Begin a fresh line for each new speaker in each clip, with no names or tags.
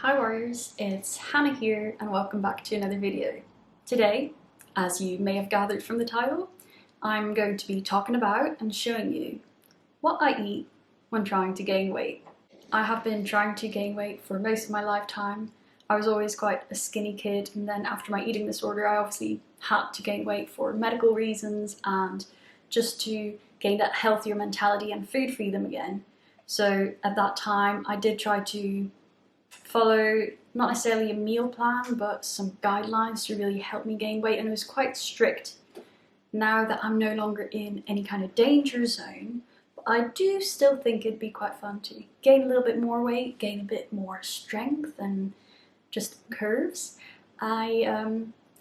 Hi warriors, it's Hannah here and welcome back to another video. Today, as you may have gathered from the title, I'm going to be talking about and showing you what I eat when trying to gain weight. I have been trying to gain weight for most of my lifetime. I was always quite a skinny kid, and then after my eating disorder I obviously had to gain weight for medical reasons and just to gain that healthier mentality and food freedom again. So at that time I did try to follow not necessarily a meal plan but some guidelines to really help me gain weight, and it was quite strict. Now that I'm no longer in any kind of danger zone, I do still think it'd be quite fun to gain a little bit more weight, gain a bit more strength and just curves. I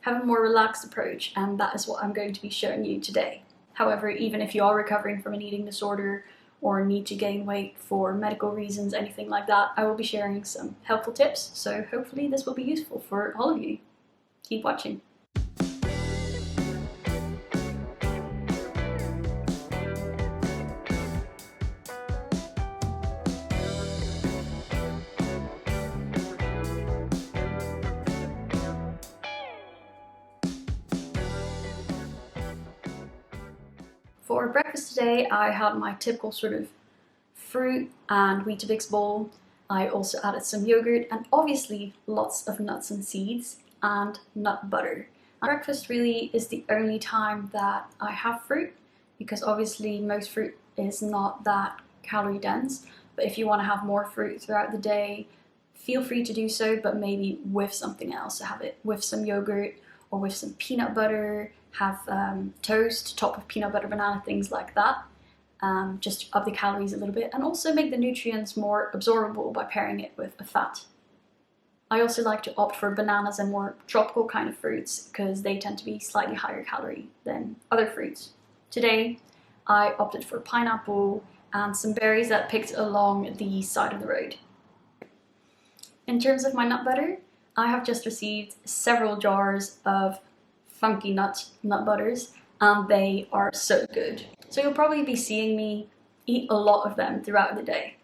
have a more relaxed approach, and that is what I'm going to be showing you today. However, even if you are recovering from an eating disorder or need to gain weight for medical reasons, anything like that, I will be sharing some helpful tips, so hopefully this will be useful for all of you. Keep watching. For breakfast today, I had my typical sort of fruit and Weetabix bowl. I also added some yogurt and obviously lots of nuts and seeds and nut butter. Breakfast really is the only time that I have fruit, because obviously most fruit is not that calorie dense, but if you want to have more fruit throughout the day, feel free to do so, but maybe with something else. So have it with some yogurt or with some peanut butter, have toast, top of peanut butter, banana, things like that. Just up the calories a little bit and also make the nutrients more absorbable by pairing it with a fat. I also like to opt for bananas and more tropical kind of fruits because they tend to be slightly higher calorie than other fruits. Today I opted for pineapple and some berries that I picked along the side of the road. In terms of my nut butter, I have just received several jars of funky nut butters and they are so good. So you'll probably be seeing me eat a lot of them throughout the day.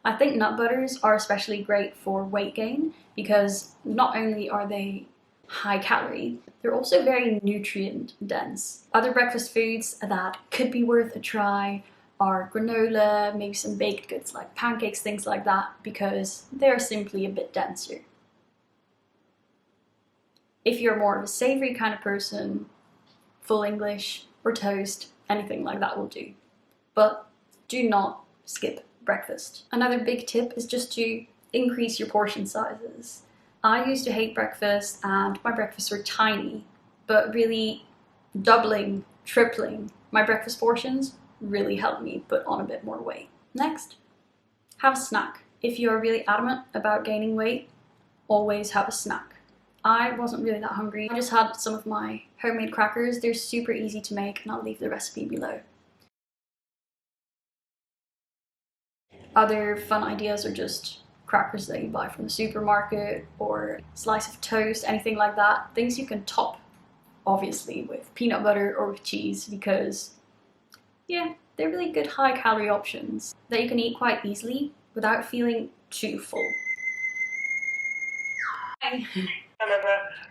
I think nut butters are especially great for weight gain because not only are they high calorie, they're also very nutrient dense. Other breakfast foods that could be worth a try are granola, maybe some baked goods like pancakes, things like that, because they're simply a bit denser. If you're more of a savory kind of person, full English or toast, anything like that will do. But do not skip breakfast. Another big tip is just to increase your portion sizes. I used to hate breakfast and my breakfasts were tiny, but really doubling, tripling my breakfast portions really helped me put on a bit more weight. Next, have a snack. If you are really adamant about gaining weight, always have a snack. I wasn't really that hungry. I just had some of my homemade crackers. They're super easy to make and I'll leave the recipe below. Other fun ideas are just crackers that you buy from the supermarket or a slice of toast, anything like that. Things you can top, obviously, with peanut butter or with cheese because, yeah, they're really good high calorie options that you can eat quite easily without feeling too full. Hi.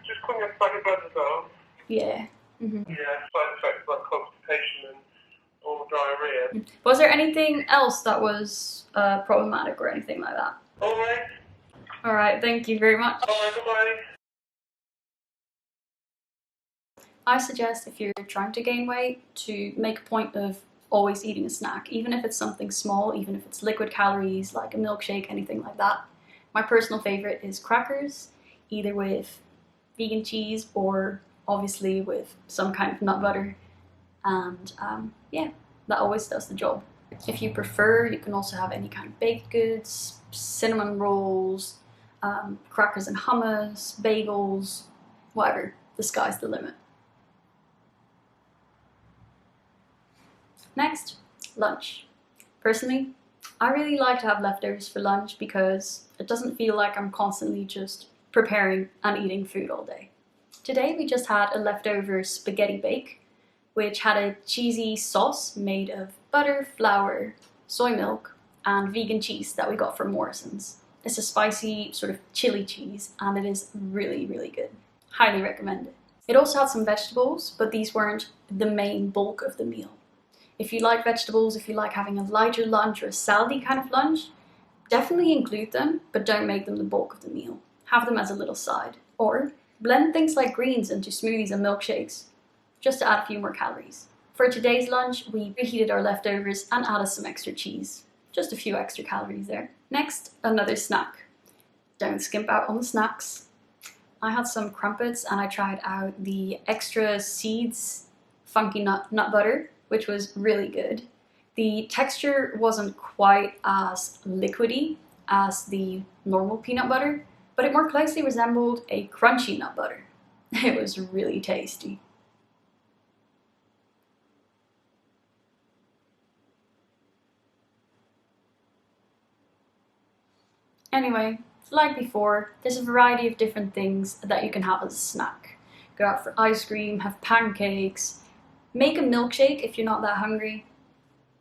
Just calling up about your blood as well.
Yeah.
Yeah, side effects like constipation and or diarrhea.
Was there anything else that was problematic or anything like that?
Alright.
Alright, thank you very much.
Alright, bye-bye.
I suggest if you're trying to gain weight to make a point of always eating a snack, even if it's something small, even if it's liquid calories like a milkshake, anything like that. My personal favorite is crackers, either with vegan cheese or obviously with some kind of nut butter, and yeah, that always does the job. If you prefer, you can also have any kind of baked goods, cinnamon rolls, crackers and hummus, bagels, whatever. The sky's the limit. Next, lunch. Personally, I really like to have leftovers for lunch because it doesn't feel like I'm constantly just preparing and eating food all day. Today we just had a leftover spaghetti bake, which had a cheesy sauce made of butter, flour, soy milk, and vegan cheese that we got from Morrison's. It's a spicy sort of chili cheese and it is really, really good. Highly recommend it. It also had some vegetables, but these weren't the main bulk of the meal. If you like vegetables, if you like having a lighter lunch or a salady kind of lunch, definitely include them, but don't make them the bulk of the meal. Have them as a little side. Or blend things like greens into smoothies and milkshakes, just to add a few more calories. For today's lunch, we reheated our leftovers and added some extra cheese. Just a few extra calories there. Next, another snack. Don't skimp out on the snacks. I had some crumpets and I tried out the extra seeds funky nut butter, which was really good. The texture wasn't quite as liquidy as the normal peanut butter, but it more closely resembled a crunchy nut butter. It was really tasty. Anyway, like before, there's a variety of different things that you can have as a snack. Go out for ice cream, have pancakes, make a milkshake if you're not that hungry.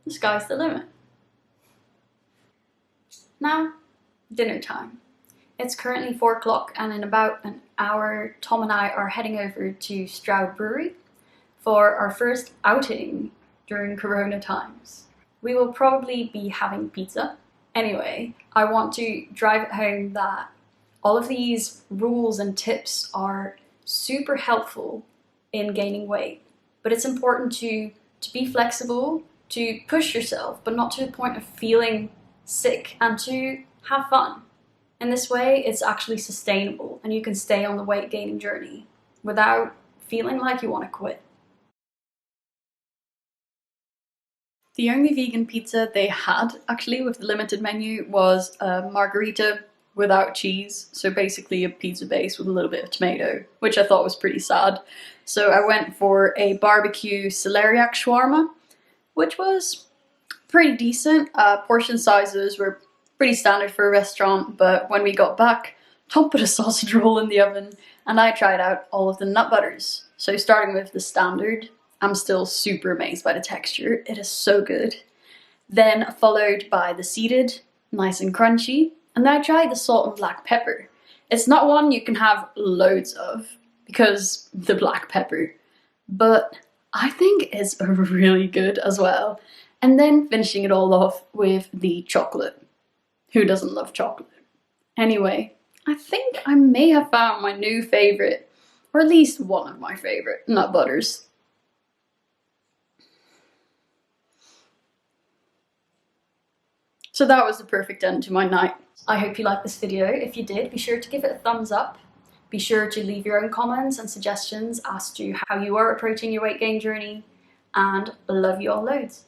The sky's the limit. Now, dinner time. It's currently 4 o'clock and in about an hour, Tom and I are heading over to Stroud Brewery for our first outing during Corona times. We will probably be having pizza. Anyway, I want to drive it home that all of these rules and tips are super helpful in gaining weight, but it's important to be flexible, to push yourself, but not to the point of feeling sick, and to have fun. In this way, it's actually sustainable and you can stay on the weight gaining journey without feeling like you want to quit. The only vegan pizza they had, actually, with the limited menu was a margarita without cheese. So basically a pizza base with a little bit of tomato, which I thought was pretty sad. So I went for a barbecue celeriac shawarma, which was pretty decent. Portion sizes were pretty standard for a restaurant, but when we got back, Tom put a sausage roll in the oven and I tried out all of the nut butters. So starting with the standard, I'm still super amazed by the texture. It is so good. Then followed by the seeded, nice and crunchy. And then I tried the salt and black pepper. It's not one you can have loads of because the black pepper, but I think it's really good as well. And then finishing it all off with the chocolate. Who doesn't love chocolate? Anyway, I think I may have found my new favorite, or at least one of my favorite nut butters. So that was the perfect end to my night. I hope you liked this video. If you did, be sure to give it a thumbs up. Be sure to leave your own comments and suggestions as to how you are approaching your weight gain journey, and love you all loads.